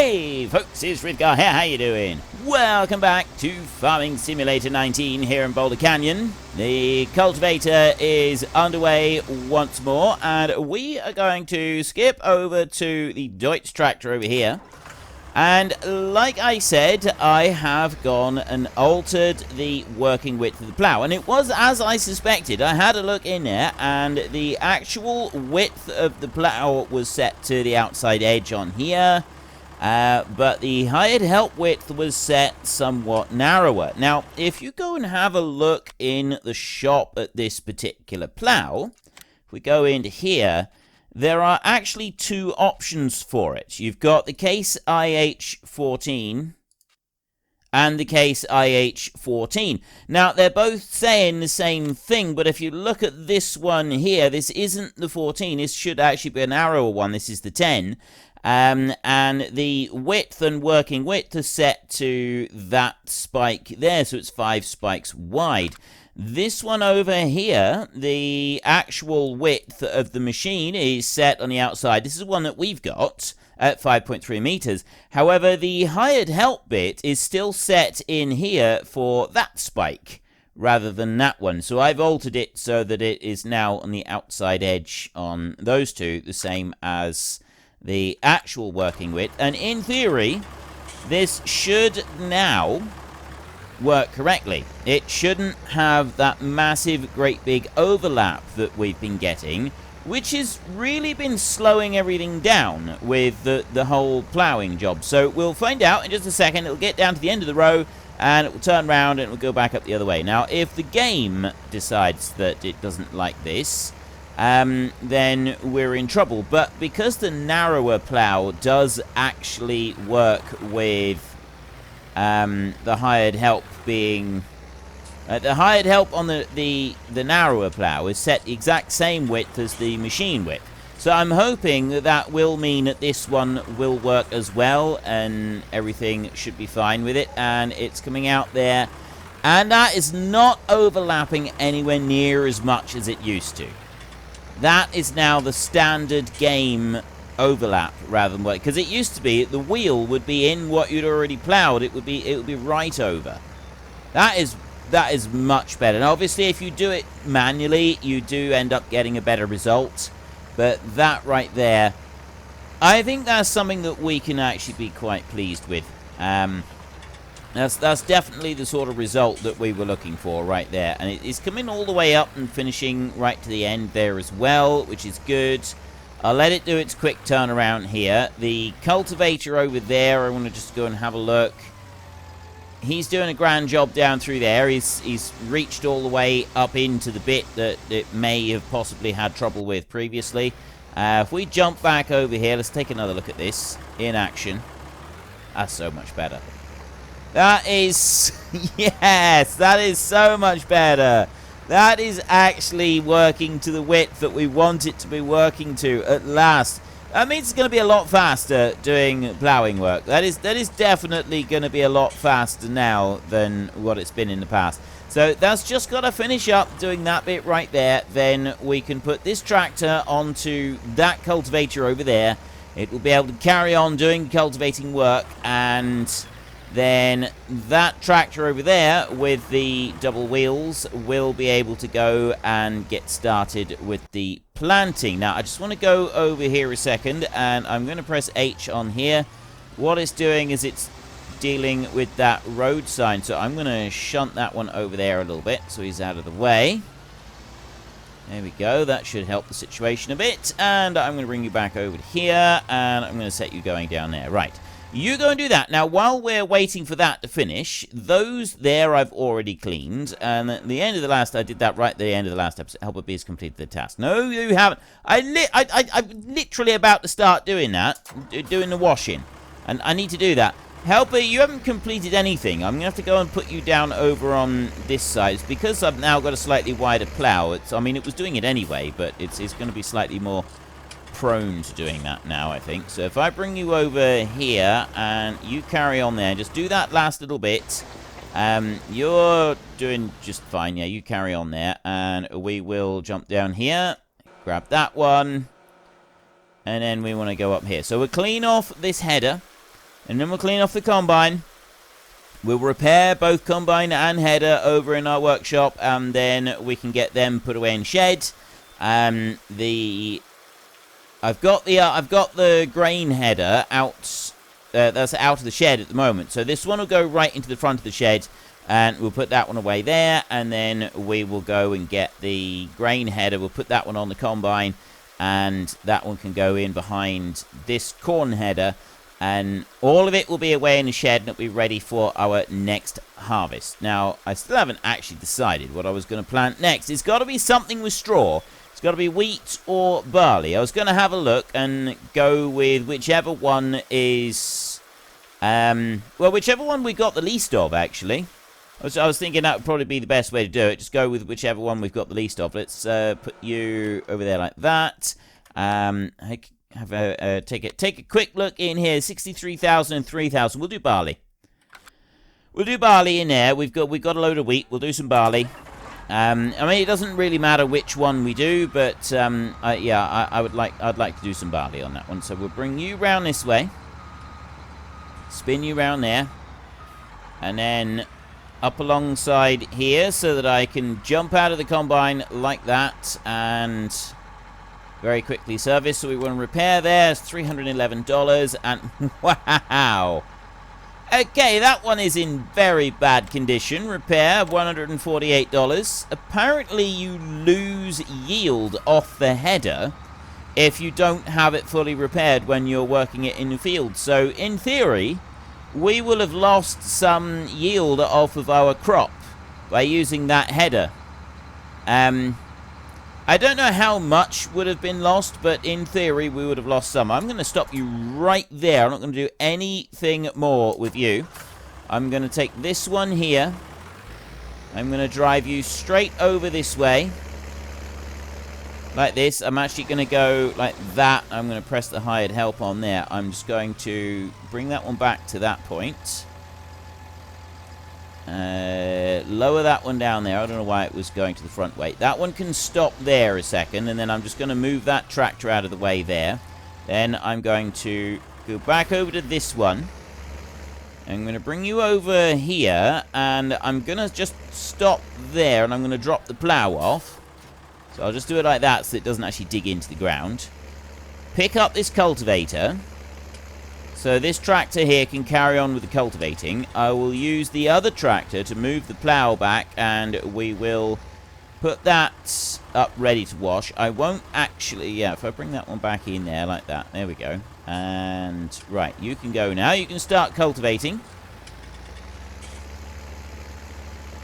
Hey folks, it's Ridgar here, how you doing? Welcome back to Farming Simulator 19 here in Boulder Canyon. The cultivator is underway once more, and we are going to skip over to the Deutz tractor over here. And like I said, I have gone and altered the working width of the plow. And it was as I suspected. I had a look in there, and the actual width of the plow was set to the outside edge on here. But the hired help width was set somewhat narrower. Now, if you go and have a look in the shop at this particular plow, if we go into here, there are actually two options for it. You've got the case IH14 and the case IH14. Now, they're both saying the same thing, but if you look at this one here, this isn't the 14. This should actually be a narrower one. This is the 10. And the width and working width is set to that spike there, so it's 5 spikes wide. This one over here, the actual width of the machine is set on the outside. This is one that we've got at 5.3 meters. However, the hired help bit is still set in here for that spike rather than that one. So I've altered it so that it is now on the outside edge on those two, the same as the actual working width. And in theory, this should now work correctly. It shouldn't have that massive, great big overlap that we've been getting, which has really been slowing everything down with the whole ploughing job. So we'll find out in just a second. It'll get down to the end of the row, and it will turn around and it will go back up the other way. Now, if the game decides that it doesn't like this, then we're in trouble. But because the narrower plow does actually work with the hired help being the hired help on the narrower plow is set the exact same width as the machine width. So I'm hoping that that will mean that this one will work as well, and everything should be fine with it, and it's coming out there, and that is not overlapping anywhere near as much as it used to. That is now the standard game overlap rather than what, because it used to be the wheel would be in what you'd already plowed. It would be right over. That is much better. Now, obviously, if you do it manually, you do end up getting a better result. But that right there, I think that's something that we can actually be quite pleased with. That's definitely the sort of result that we were looking for right there. And it is coming all the way up and finishing right to the end there as well, which is good. I'll let it do its quick turnaround here. The cultivator over there, I want to just go and have a look. He's doing a grand job down through there. He's reached all the way up into the bit that it may have possibly had trouble with previously. If we jump back over here, let's take another look at this in action. That's so much better. That is, yes, that is so much better. That is actually working to the width that we want it to be working to at last. That means it's going to be a lot faster doing ploughing work. That is definitely going to be a lot faster now than what it's been in the past. So that's just got to finish up doing that bit right there. Then we can put this tractor onto that cultivator over there. It will be able to carry on doing cultivating work, and then that tractor over there with the double wheels will be able to go and get started with the planting. Now, I just want to go over here a second, and I'm going to press H on here. What it's doing is it's dealing with that road sign, so I'm going to shunt that one over there a little bit so he's out of the way. There we go. That should help the situation a bit. And I'm going to bring you back over to here, and I'm going to set you going down there. Right. You go and do that. Now, while we're waiting for that to finish, those there I've already cleaned. And at the end of the last, I did that right at the end of the last episode. Helper B has completed the task. No, you haven't. I'm literally about to start doing that, doing the washing. And I need to do that. Helper, you haven't completed anything. I'm going to have to go and put you down over on this side. It's because I've now got a slightly wider plow. I mean, it was doing it anyway, but it's going to be slightly more prone to doing that now, I think. So if I bring you over here and you carry on there, just do that last little bit. You're doing just fine. Yeah, you carry on there, and we will jump down here, grab that one, and then we want to go up here. So we'll clean off this header. And then we'll clean off the combine. We'll repair both combine and header over in our workshop, and then we can get them put away in shed. I've got the grain header out. That's out of the shed at the moment. So this one will go right into the front of the shed, and we'll put that one away there. And then we will go and get the grain header. We'll put that one on the combine, and that one can go in behind this corn header. And all of it will be away in the shed, and it'll be ready for our next harvest. Now, I still haven't actually decided what I was going to plant next. It's got to be something with straw. It's got to be wheat or barley. I was going to have a look and go with whichever one is... well, whichever one we got the least of, actually. I was thinking that would probably be the best way to do it. Just go with whichever one we've got the least of. Let's put you over there like that. Take a quick look in here. 63,000 and 3,000. We'll do barley. We'll do barley in there. We've got a load of wheat. We'll do some barley. I mean, it doesn't really matter which one we do, but yeah, I'd like to do some barley on that one. So we'll bring you round this way, spin you round there, and then up alongside here so that I can jump out of the combine like that and very quickly service. So we want to repair there. It's $311, and wow. Okay, that one is in very bad condition. Repair, $148. Apparently, you lose yield off the header if you don't have it fully repaired when you're working it in the field. So, in theory, we will have lost some yield off of our crop by using that header. I don't know how much would have been lost, but in theory, we would have lost some. I'm going to stop you right there. I'm not going to do anything more with you. I'm going to take this one here. I'm going to drive you straight over this way. Like this. I'm actually going to go like that. I'm going to press the hired help on there. I'm just going to bring that one back to that point. Lower that one down there. I don't know why it was going to the front way. That one can stop there a second, and then I'm just going to move that tractor out of the way there. Then I'm going to go back over to this one. I'm going to bring you over here, and I'm going to just stop there, and I'm going to drop the plow off. So I'll just do it like that so it doesn't actually dig into the ground. Pick up this cultivator. So this tractor here can carry on with the cultivating. I will use the other tractor to move the plow back, and we will put that up ready to wash. I won't actually... Yeah, if I bring that one back in there like that. There we go. And, right, you can go now. You can start cultivating.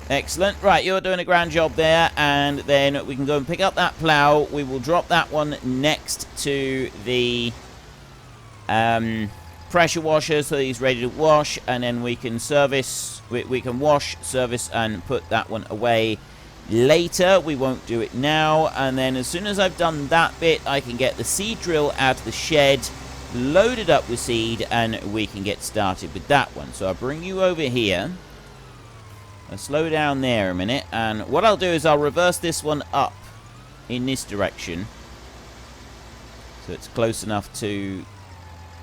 Excellent. Right, you're doing a grand job there. And then we can go and pick up that plow. We will drop that one next to the... pressure washer, so he's ready to wash, and then we can service, we can wash, service, and put that one away later. We won't do it now. And then as soon as I've done that bit, I can get the seed drill out of the shed, load it up with seed, and we can get started with that one. So I'll bring you over here. I'll slow down there a minute, and what I'll do is I'll reverse this one up in this direction so it's close enough to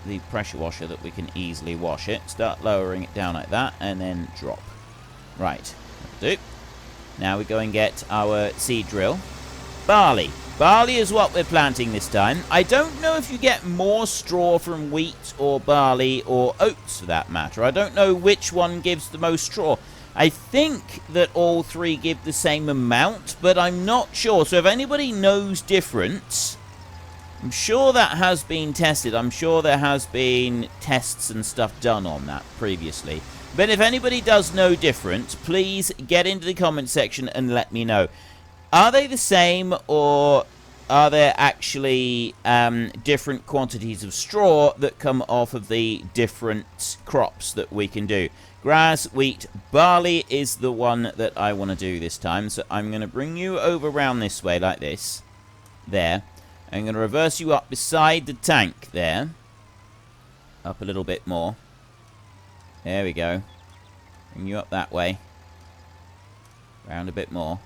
the pressure washer that we can easily wash it. Start lowering it down like that, and then drop. Right, that'll do. Now we go and get our seed drill. Barley. Barley is what we're planting this time. I don't know if you get more straw from wheat or barley or oats for that matter. I don't know which one gives the most straw. I think that all three give the same amount, but I'm not sure. So if anybody knows different... I'm sure that has been tested. I'm sure there has been tests and stuff done on that previously. But if anybody does know different, please get into the comment section and let me know. Are they the same, or are there actually different quantities of straw that come off of the different crops that we can do? Grass, wheat, barley is the one that I want to do this time. So I'm going to bring you over around this way like this. There. I'm going to reverse you up beside the tank there. Up a little bit more. There we go. Bring you up that way. Round a bit more.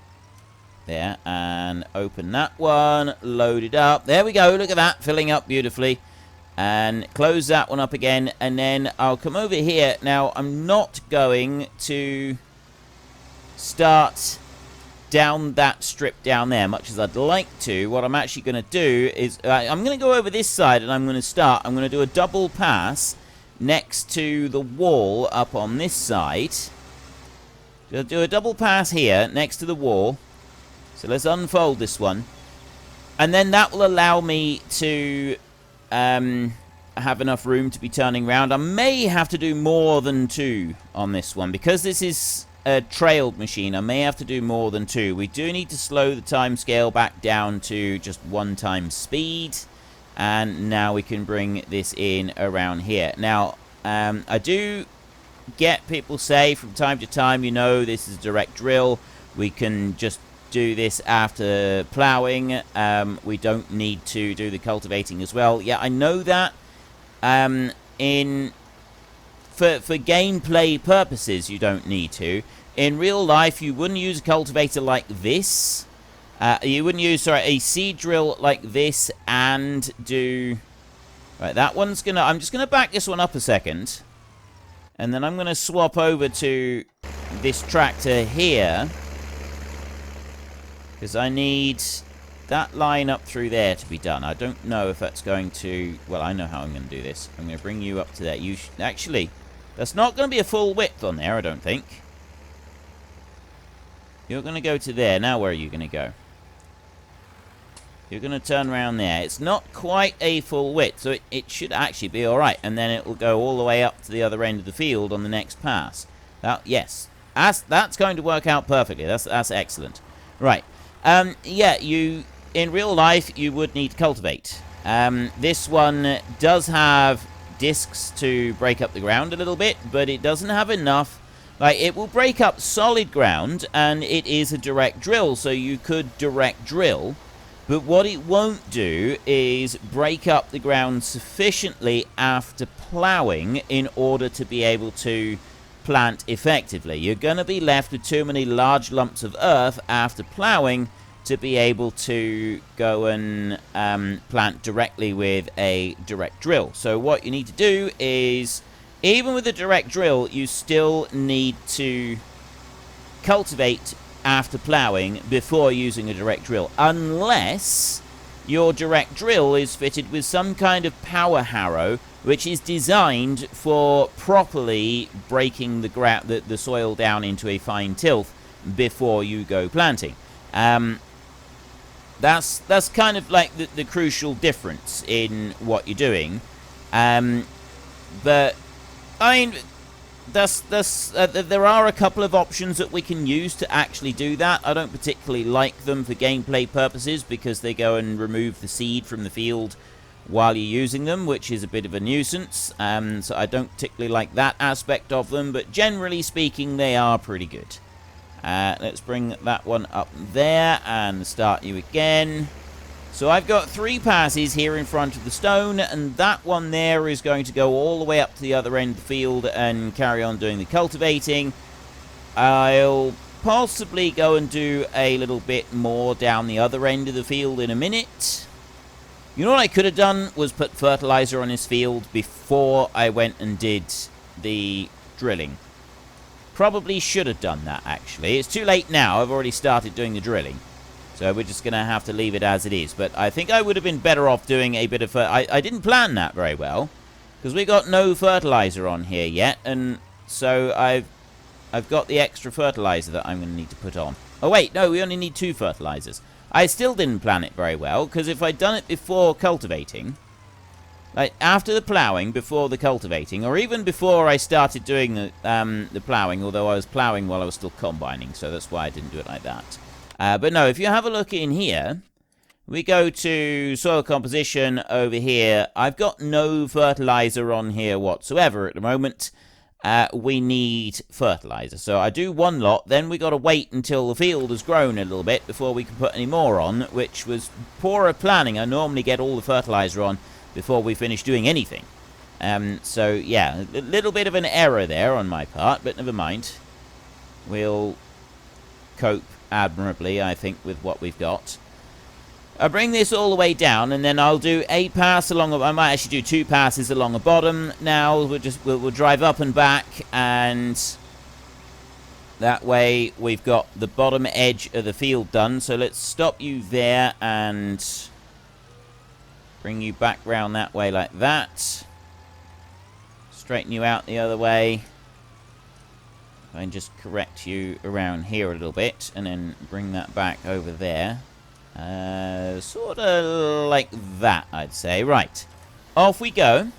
There. And open that one. Load it up. There we go. Look at that. Filling up beautifully. and close that one up again, and then I'll come over here. Now, I'm not going to start down that strip down there, much as I'd like to. What I'm actually going to do is I'm going to go over this side, and I'm going to do a double pass next to the wall up on this side. So I'll do a double pass here next to the wall. So let's unfold this one, and then that will allow me to have enough room to be turning around. I may have to do more than 2 on this one, because this is a trailed machine. I may have to do more than 2. We do need to slow the time scale back down to just 1 times speed, and now we can bring this in around here. Now, I do get people say from time to time, you know, this is a direct drill. We can just do this after ploughing. We don't need to do the cultivating as well. Yeah, I know that. For gameplay purposes, you don't need to. In real life, you wouldn't use a cultivator like this. You wouldn't use, a seed drill like this and do... Right, that one's gonna... I'm just gonna back this one up a second. And then I'm gonna swap over to this tractor here, because I need that line up through there to be done. I don't know if that's going to... Well, I know how I'm going to do this. I'm going to bring you up to there. Actually, that's not going to be a full width on there, I don't think. You're going to go to there. Now where are you going to go? You're going to turn around there. It's not quite a full width, so it should actually be alright. And then it will go all the way up to the other end of the field on the next pass. Yes, that's going to work out perfectly. That's excellent. Right. Yeah, in real life, you would need to cultivate. This one does have discs to break up the ground a little bit, but it doesn't have enough. Like, it will break up solid ground, and it is a direct drill, so you could direct drill. But what it won't do is break up the ground sufficiently after ploughing in order to be able to plant effectively. You're going to be left with too many large lumps of earth after ploughing to be able to go and plant directly with a direct drill. So what you need to do is, even with a direct drill, you still need to cultivate after ploughing before using a direct drill, unless your direct drill is fitted with some kind of power harrow which is designed for properly breaking the soil down into a fine tilth before you go planting. That's kind of like the crucial difference in what you're doing. But I mean, there are a couple of options that we can use to actually do that. I don't particularly like them for gameplay purposes, because they go and remove the seed from the field while you're using them, which is a bit of a nuisance. So I don't particularly like that aspect of them, but generally speaking, they are pretty good. Let's bring that one up there and start you again. So I've got 3 passes here in front of the stone, and that one there is going to go all the way up to the other end of the field and carry on doing the cultivating. I'll possibly go and do a little bit more down the other end of the field in a minute. You know what I could have done was put fertilizer on his field before I went and did the drilling. Probably should have done that, actually. It's too late now. I've already started doing the drilling. So we're just going to have to leave it as it is. But I think I would have been better off doing a bit of... I didn't plan that very well, because we got no fertilizer on here yet. And so I've got the extra fertilizer that I'm going to need to put on. Oh, wait. No, we only need 2 fertilizers. I still didn't plan it very well, because if I'd done it before cultivating... Like, after the ploughing, before the cultivating, or even before I started doing the ploughing, although I was ploughing while I was still combining, so that's why I didn't do it like that. But no, if you have a look in here, we go to soil composition over here. I've got no fertilizer on here whatsoever at the moment. We need fertilizer. So I do 1 lot, then we got to wait until the field has grown a little bit before we can put any more on, which was poorer planning. I normally get all the fertilizer on before we finish doing anything. So yeah, a little bit of an error there on my part, but never mind. We'll cope admirably, I think, with what we've got. I'll bring this all the way down, and then I'll do a pass along. I might actually do 2 passes along the bottom. Now we'll drive up and back, and that way we've got the bottom edge of the field done. So let's stop you there and bring you back round that way like that. Straighten you out the other way. And just correct you around here a little bit, and then bring that back over there. Sort of like that, I'd say. Right. Off we go.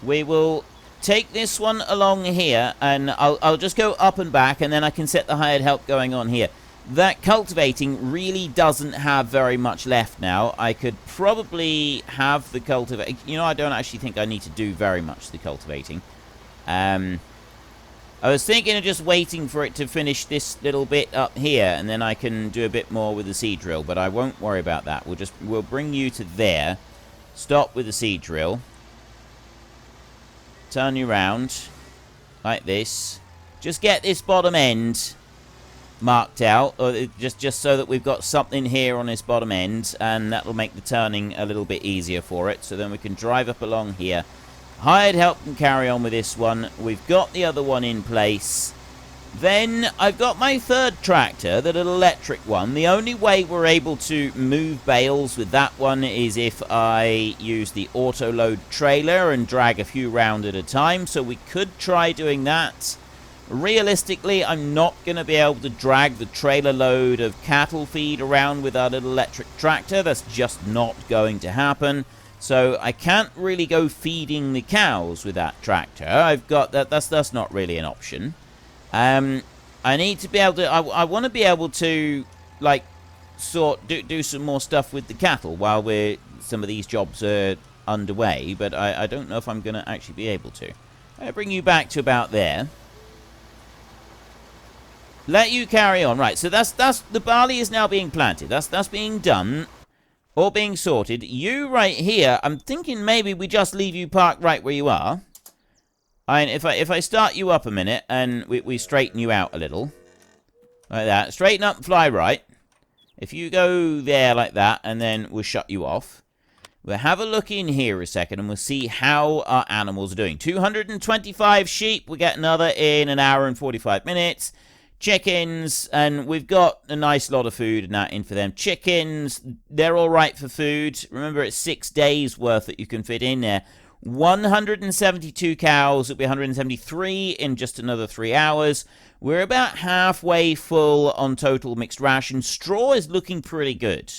We will take this one along here, and I'll just go up and back, and then I can set the hired help going on here. That cultivating really doesn't have very much left now. I could probably have the cultivating. You know, I don't actually think I need to do very much the cultivating. I was thinking of just waiting for it to finish this little bit up here, and then I can do a bit more with the seed drill, but I won't worry about that. We'll bring you to there. Stop with the seed drill. Turn you around like this. Just get this bottom end marked out, or just so that we've got something here on this bottom end, and that'll make the turning a little bit easier for it. So then we can drive up along here. Hired help can carry on with this one. We've got the other one in place. Then I've got my third tractor, the little electric one. The only way we're able to move bales with that one is if I use the autoload trailer and drag a few round at a time. So we could try doing that. Realistically, I'm not going to be able to drag the trailer load of cattle feed around with our little electric tractor. That's just not going to happen. So I can't really go feeding the cows with that tractor. I've got that. That's not really an option. I need to be able to. I want to be able to like do some more stuff with the cattle while some of these jobs are underway. But I don't know if I'm going to actually be able to. I'll bring you back to about there. Let you carry on. Right. So that's the barley is now being planted. That's being done. All being sorted. You right here, I'm thinking maybe we just leave you parked right where you are. And if I start you up a minute and we straighten you out a little. Like that. Straighten up and fly right. If you go there like that, and then we'll shut you off. We'll have a look in here a second, and we'll see how our animals are doing. 225 sheep. We'll get another in an hour and 45 minutes. Chickens, and we've got a nice lot of food and that in for them. Chickens, they're all right for food. Remember, it's 6 days worth that you can fit in there. 172 cows, it'll be 173 in just another 3 hours. We're about halfway full on total mixed ration. Straw is looking pretty good.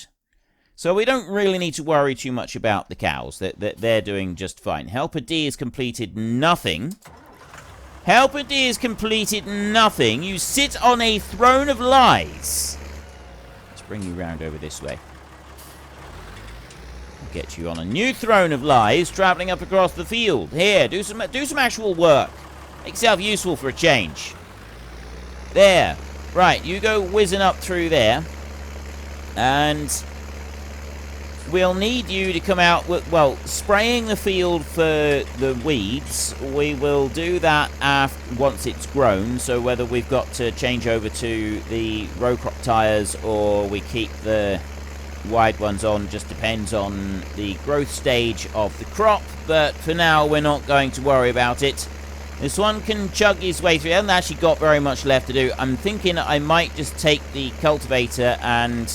So we don't really need to worry too much about the cows. They're doing just fine. Helper D has completed nothing. Helper D has completed nothing. You sit on a throne of lies. Let's bring you round over this way. Get you on a new throne of lies, traveling up across the field. Here, do some actual work. Make yourself useful for a change. There. Right, you go whizzing up through there. And we'll need you to come out with, well, spraying the field for the weeds. We will do that once it's grown. So whether we've got to change over to the row crop tires or we keep the wide ones on, just depends on the growth stage of the crop. But for now, we're not going to worry about it. This one can chug his way through. He hasn't actually got very much left to do. I'm thinking I might just take the cultivator and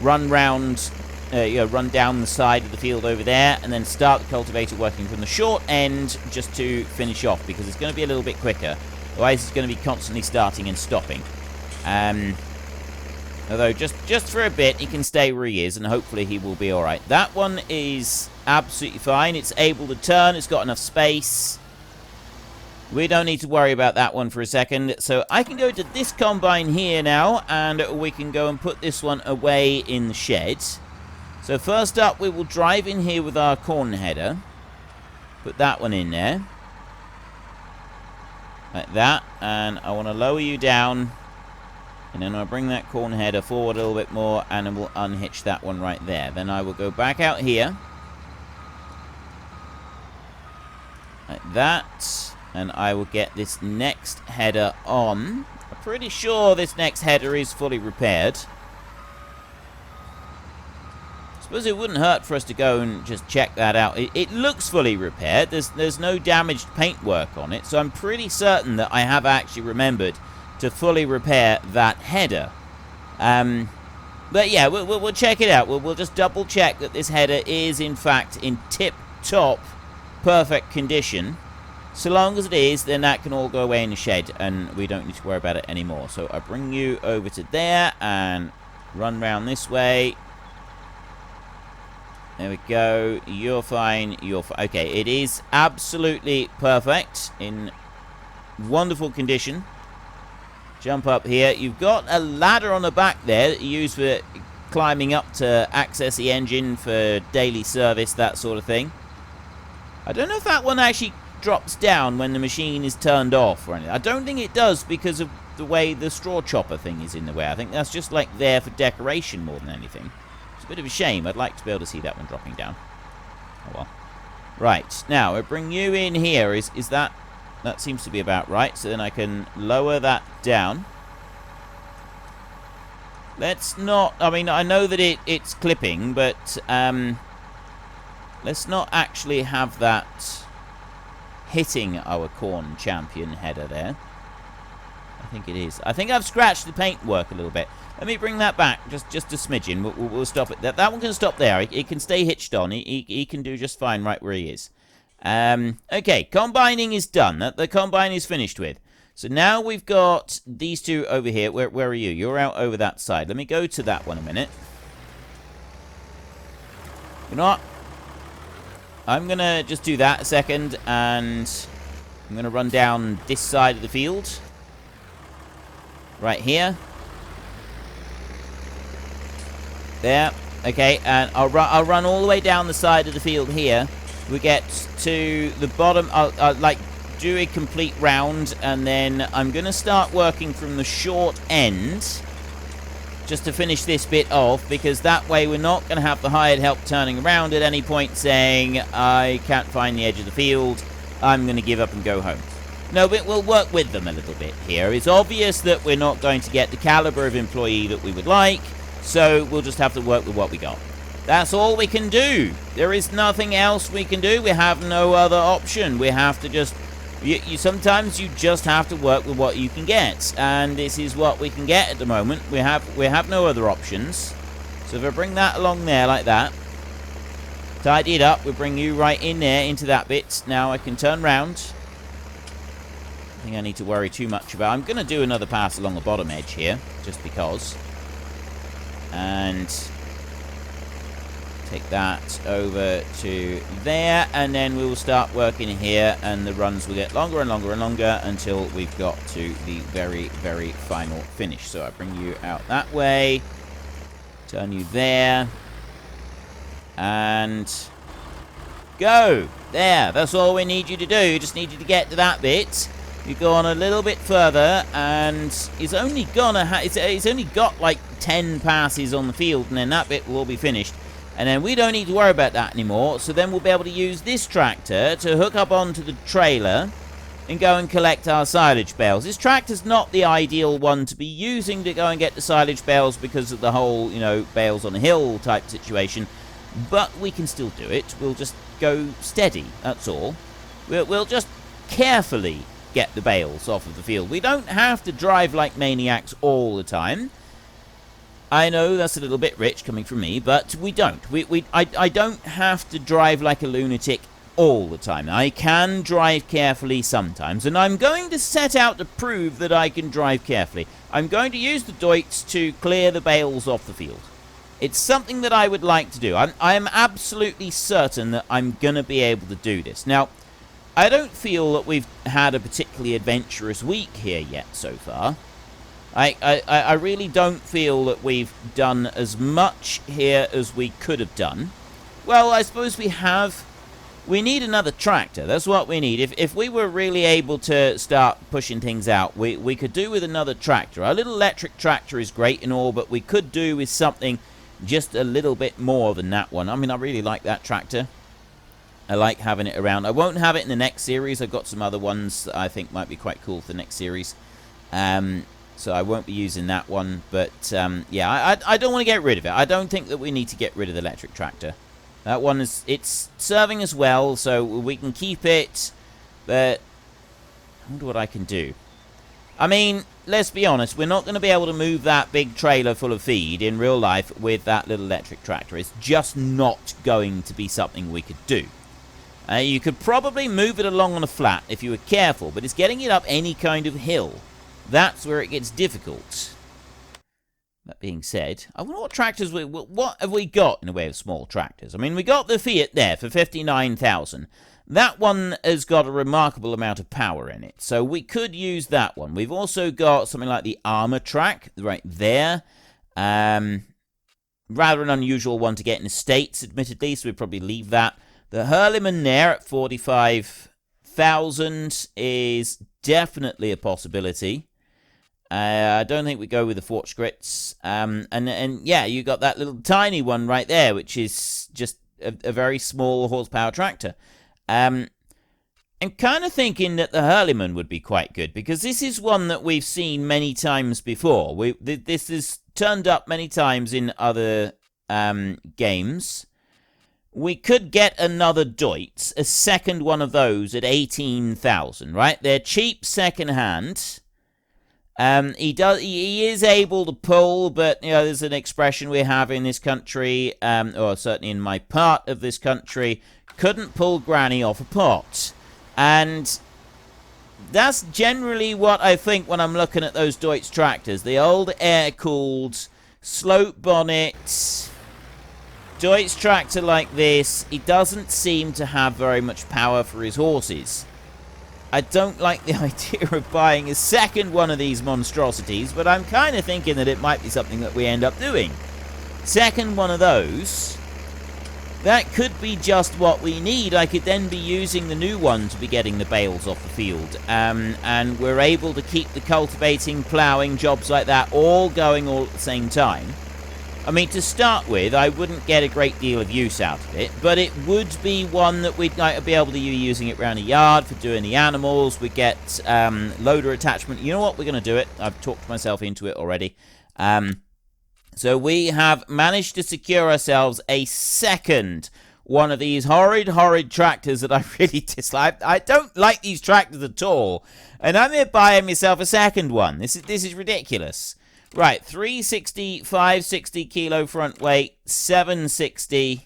run round, run down the side of the field over there, and then start the cultivator working from the short end just to finish off, because it's going to be a little bit quicker. Otherwise, it's going to be constantly starting and stopping. Although, just for a bit, he can stay where he is, and hopefully he will be alright. That one is absolutely fine. It's able to turn. It's got enough space. We don't need to worry about that one for a second. So I can go to this combine here now, and we can go and put this one away in the shed. So first up, we will drive in here with our corn header. Put that one in there. Like that. And I want to lower you down. And then I'll bring that corn header forward a little bit more, and then we'll unhitch that one right there. Then I will go back out here. Like that. And I will get this next header on. I'm pretty sure this next header is fully repaired. suppose it wouldn't hurt for us to go and just check that out. It looks fully repaired. There's no damaged paintwork on it, so I'm pretty certain that I have actually remembered to fully repair that header. But yeah, we'll check it out. We'll just double check that this header is in fact in tip-top perfect condition. So long as it is, then that can all go away in the shed and we don't need to worry about it anymore. So I bring you over to there and run round this way. There we go. You're fine. You're fine. Okay, it is absolutely perfect, in wonderful condition. Jump up here. You've got a ladder on the back there that you use for climbing up to access the engine for daily service, that sort of thing. I don't know if that one actually drops down when the machine is turned off or anything. I don't think it does because of the way the straw chopper thing is in the way. I think that's just like there for decoration more than anything. It's a bit of a shame. I'd like to be able to see that one dropping down. Oh well. Right, now I bring you in here. Is that seems to be about right. So then I can lower that down. Let's not, I mean, I know that it's clipping, but let's not actually have that hitting our corn champion header there. I think it is. I think I've scratched the paintwork a little bit. Let me bring that back just a smidgen. We'll stop it. That one can stop there. It can stay hitched on. He can do just fine right where he is. Okay, combining is done. The combine is finished with. So now we've got these two over here. Where are you? You're out over that side. Let me go to that one a minute. You know what? I'm going to just do that a second, and I'm going to run down this side of the field. Right here. There. Okay, and I'll run all the way down the side of the field here. We get to the bottom. I'll like do a complete round, and then I'm going to start working from the short end just to finish this bit off, because that way we're not going to have the hired help turning around at any point saying, I can't find the edge of the field, I'm going to give up and go home. No, but we'll work with them a little bit here. It's obvious that we're not going to get the caliber of employee that we would like, so we'll just have to work with what we got. That's all we can do. There is nothing else we can do. We have no other option. We have to just... sometimes you just have to work with what you can get, and this is what we can get at the moment. We have no other options. So if I bring that along there like that, tidy it up, we'll bring you right in there into that bit. Now I can turn round. I think I need to worry too much about. I'm going to do another pass along the bottom edge here, just because, and take that over to there, and then we will start working here, and the runs will get longer and longer and longer until we've got to the very, very final finish. So I bring you out that way, turn you there, and go. There, that's all we need you to do. Just need you to get to that bit. You go on a little bit further, and it's only gonna it's only got like 10 passes on the field, and then that bit will all be finished. And then we don't need to worry about that anymore. So then we'll be able to use this tractor to hook up onto the trailer and go and collect our silage bales. This tractor's not the ideal one to be using to go and get the silage bales because of the whole, you know, bales on a hill type situation. But we can still do it. We'll just go steady, that's all. We'll just carefully get the bales off of the field. We don't have to drive like maniacs all the time. I know that's a little bit rich coming from me, but we don't. I don't have to drive like a lunatic all the time. I can drive carefully sometimes, and I'm going to set out to prove that I can drive carefully. I'm going to use the Deutz to clear the bales off the field. It's something that I would like to do. I am absolutely certain that I'm going to be able to do this. Now, I don't feel that we've had a particularly adventurous week here yet so far. I really don't feel that we've done as much here as we could have done. Well, I suppose we have. We need another tractor. That's what we need. If we were really able to start pushing things out, we could do with another tractor. Our little electric tractor is great and all, but we could do with something just a little bit more than that one. I mean, I really like that tractor. I like having it around. I won't have it in the next series. I've got some other ones that I think might be quite cool for the next series. so I won't be using that one. But yeah, I don't want to get rid of it. I don't think that we need to get rid of the electric tractor. That one it's serving us well, so we can keep it. But I wonder what I can do. I mean, let's be honest, we're not going to be able to move that big trailer full of feed in real life with that little electric tractor. It's just not going to be something we could do. You could probably move it along on a flat if you were careful, but it's getting it up any kind of hill. That's where it gets difficult. That being said, I wonder what tractors what have we got in the way of small tractors? I mean, we got the Fiat there for 59,000. That one has got a remarkable amount of power in it, so we could use that one. We've also got something like the Armour Track right there. Rather an unusual one to get in the States, admittedly, so we'd probably leave that. The Hurleyman there at 45,000 is definitely a possibility. I don't think we go with the Fortschritts. And yeah, you got that little tiny one right there, which is just a very small horsepower tractor. I'm kind of thinking that the Hurleyman would be quite good, because this is one that we've seen many times before. This has turned up many times in other games. We could get another Deutz, a second one of those at 18,000, right? They're cheap second-hand. He is able to pull, but you know, there's an expression we have in this country, or certainly in my part of this country, couldn't pull granny off a pot. And that's generally what I think when I'm looking at those Deutz tractors. The old air-cooled, slope bonnet, Deutz tractor like this. He doesn't seem to have very much power for his horses. I don't like the idea of buying a second one of these monstrosities, but I'm kind of thinking that it might be something that we end up doing. Second one of those, that could be just what we need. I could then be using the new one to be getting the bales off the field. And we're able to keep the cultivating, ploughing, jobs like that all going all at the same time. I mean, to start with, I wouldn't get a great deal of use out of it, but it would be one that we'd like to be able to be using it around the yard for doing the animals. We get loader attachment. You know what? We're going to do it. I've talked myself into it already. So we have managed to secure ourselves a second one of these horrid tractors that I really dislike. I don't like these tractors at all, and I'm here buying myself a second one. This is ridiculous. Right, 360, 560 kilo front weight, 760,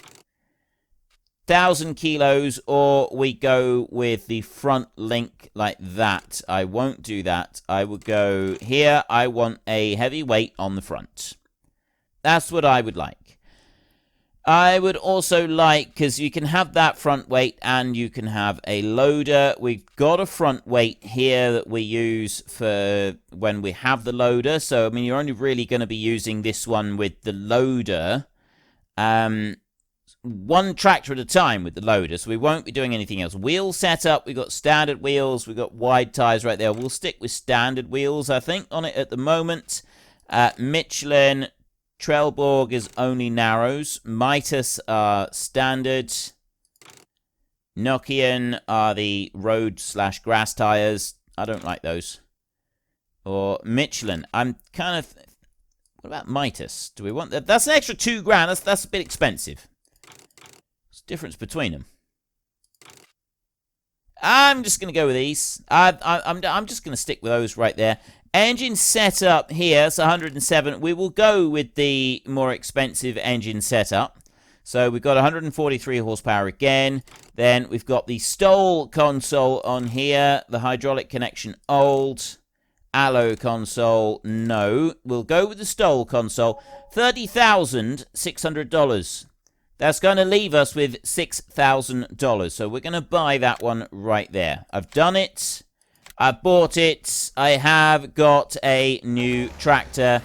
1,000 kilos, or we go with the front link like that. I won't do that. I would go here. I want a heavy weight on the front. That's what I would like. I would also like, because you can have that front weight and you can have a loader. We've got a front weight here that we use for when we have the loader. So, I mean, you're only really going to be using this one with the loader. One tractor at a time with the loader, so we won't be doing anything else. Wheel setup, we've got standard wheels. We've got wide tires right there. We'll stick with standard wheels, I think, on it at the moment. Michelin... Trelleborg is only narrows. Mitas are standard. Nokian are the road/grass tires. I don't like those. Or Michelin. I'm kind of... What about Mitas? Do we want that? That's an extra $2,000. That's a bit expensive. What's the difference between them? I'm just going to go with these. I'm just going to stick with those right there. Engine setup here, so 107. We will go with the more expensive engine setup. So we've got 143 horsepower again. Then we've got the Stoll console on here. The hydraulic connection old. Allo console, no. We'll go with the Stoll console. $30,600. That's going to leave us with $6,000. So we're going to buy that one right there. I've done it. I bought it. I have got a new tractor.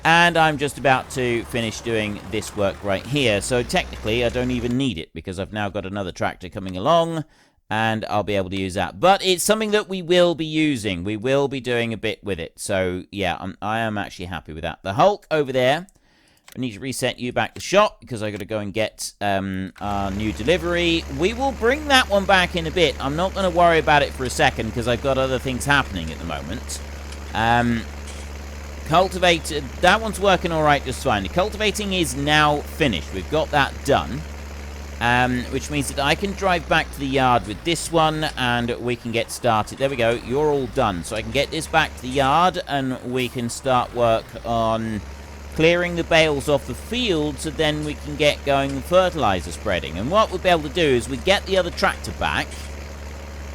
And I'm just about to finish doing this work right here. So technically, I don't even need it because I've now got another tractor coming along. And I'll be able to use that. But it's something that we will be using. We will be doing a bit with it. So, yeah, I am actually happy with that. The Hulk over there. I need to reset you back to shop because I got to go and get our new delivery. We will bring that one back in a bit. I'm not going to worry about it for a second because I've got other things happening at the moment. cultivated. That one's working all right just fine. The cultivating is now finished. We've got that done. Which means that I can drive back to the yard with this one, and we can get started. There we go. You're all done. So I can get this back to the yard, and we can start work on clearing the bales off the field, so then we can get going with fertilizer spreading. And what we'll be able to do is we get the other tractor back,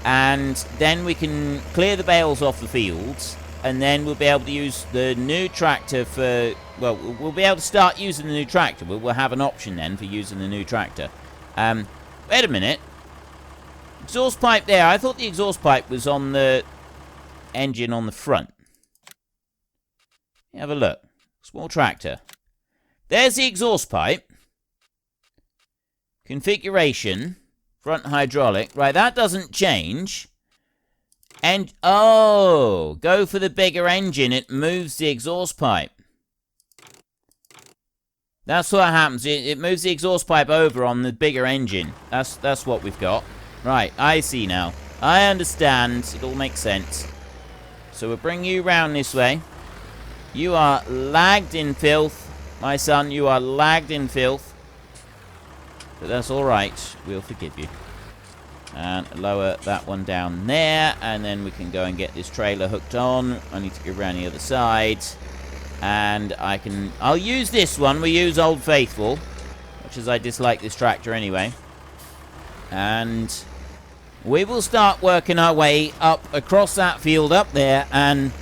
and then we can clear the bales off the fields, and then we'll be able to use the new tractor for, well, we'll be able to start using the new tractor. We'll have an option then for using the new tractor. Wait a minute. Exhaust pipe there. I thought the exhaust pipe was on the engine on the front. Have a look. Small tractor. There's the exhaust pipe. Configuration. Front hydraulic. Right, that doesn't change. And, oh, go for the bigger engine. It moves the exhaust pipe. That's what happens. It moves the exhaust pipe over on the bigger engine. That's what we've got. Right, I see now. I understand. It all makes sense. So we'll bring you round this way. You are lagged in filth. My son, you are lagged in filth. But that's alright. We'll forgive you. And lower that one down there. And then we can go and get this trailer hooked on. I need to go around the other side. And I'll use this one. We use Old Faithful, much as I dislike this tractor anyway. And we will start working our way up across that field up there and,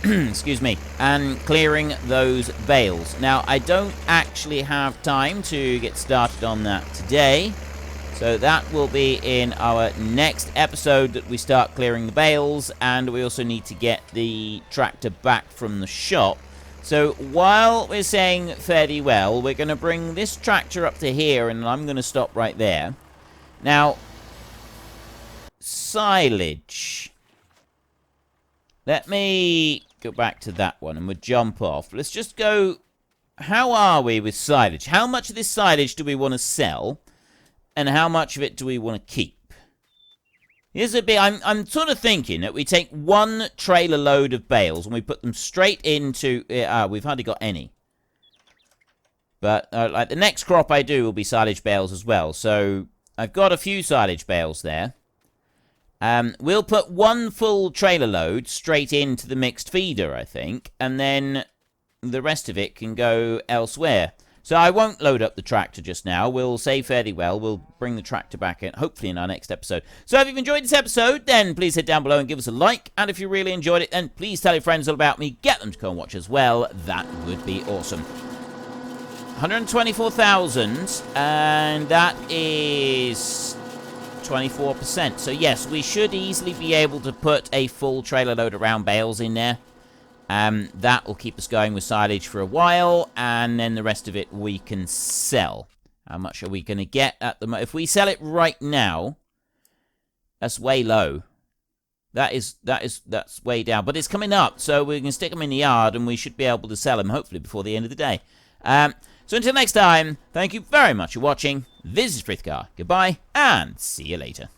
excuse me, and clearing those bales. Now, I don't actually have time to get started on that today. So that will be in our next episode that we start clearing the bales. And we also need to get the tractor back from the shop. So while we're saying fairly well, we're going to bring this tractor up to here, and I'm going to stop right there. Now, silage. Let me go back to that one, and we'll jump off. Let's just go, how are we with silage? How much of this silage do we want to sell, and how much of it do we want to keep? Here's a bit. I'm sort of thinking that we take one trailer load of bales and we put them straight into. We've hardly got any. But like the next crop I do will be silage bales as well. So I've got a few silage bales there. We'll put one full trailer load straight into the mixed feeder, I think, and then the rest of it can go elsewhere. So I won't load up the tractor just now. We'll say fairly well. We'll bring the tractor back in, hopefully in our next episode. So if you've enjoyed this episode, then please hit down below and give us a like. And if you really enjoyed it, then please tell your friends all about me. Get them to go and watch as well. That would be awesome. 124,000, and that is 24%. So yes, we should easily be able to put a full trailer load of round bales in there. That will keep us going with silage for a while, and then the rest of it we can sell. How much are we going to get at the moment? If we sell it right now, that's way low. That's way down, but it's coming up, so we can stick them in the yard, and we should be able to sell them hopefully before the end of the day. So until next time, thank you very much for watching. This is Frithgar. Goodbye, and see you later.